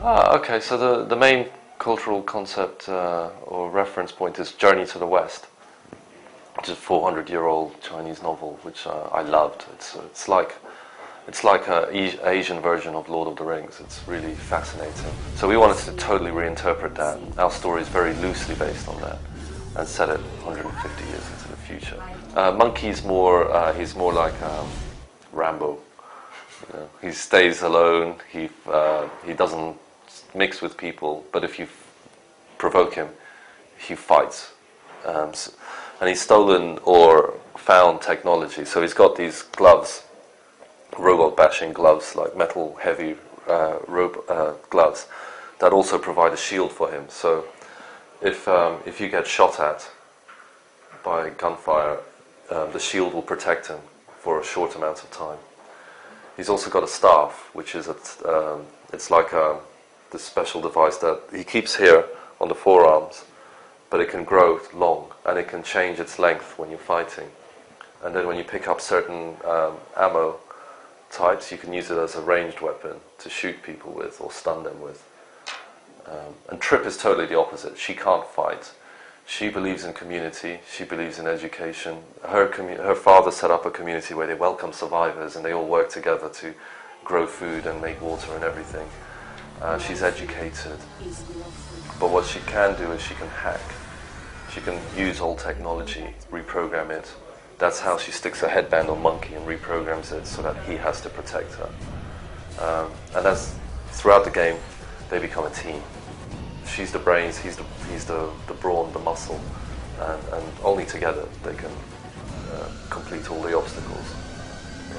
Okay, so the main cultural concept or reference point is Journey to the West, which is a 400-year-old Chinese novel, which I loved. It's like an Asian version of Lord of the Rings. It's really fascinating. So we wanted to totally reinterpret that. Our story is very loosely based on that, and set it 150 years into the future. Monkey's he's more like Rambo. You know, he stays alone. He doesn't mix with people, but if you provoke him, he fights. And he's stolen or found technology. So he's got these gloves, robot bashing gloves, like metal heavy gloves, that also provide a shield for him. So if you get shot at by gunfire, the shield will protect him for a short amount of time. He's also got a staff, which is it's like this special device that he keeps here on the forearms, but it can grow long and it can change its length when you're fighting. And then when you pick up certain ammo types, you can use it as a ranged weapon to shoot people with or stun them with. And Trip is totally the opposite. She can't fight. She believes in community. She believes in education. Her father set up a community where they welcome survivors and they all work together to grow food and make water and everything. She's educated. But what she can do is she can hack. She can use old technology, reprogram it. That's how she sticks a headband on Monkey and reprograms it so that he has to protect her. And as throughout the game, they become a team. She's the brains, he's the brawn, the muscle, and only together they can complete all the obstacles.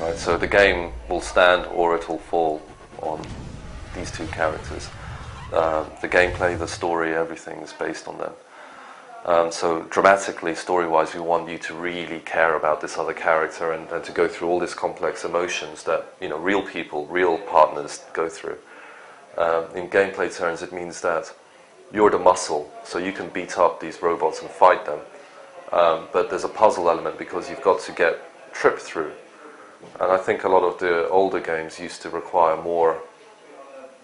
Right. So the game will stand or it will fall on these two characters. The gameplay, the story, everything is based on them. So dramatically, story-wise, we want you to really care about this other character and to go through all these complex emotions that real people, real partners go through. In gameplay terms, it means that you're the muscle, so you can beat up these robots and fight them. But there's a puzzle element because you've got to get Trip through. And I think a lot of the older games used to require more,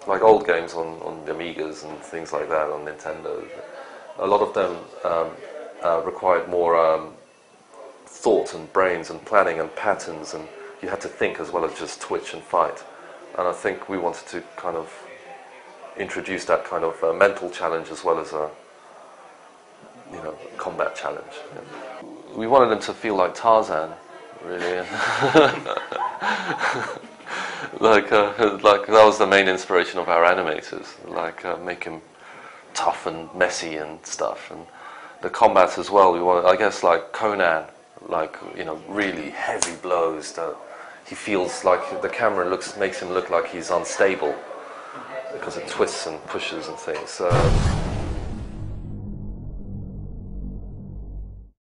like old games on Amigas and things like that, on Nintendo. A lot of them required more thought and brains and planning and patterns, and you had to think as well as just twitch and fight. And I think we wanted to kind of introduce that kind of mental challenge as well as a combat challenge. Yeah. We wanted them to feel like Tarzan, really. like that was the main inspiration of our animators. Make him tough and messy and stuff, and the combat as well. We wanted, I guess, like Conan, really heavy blows that he feels like the camera makes him look like he's unstable because it twists and pushes and things.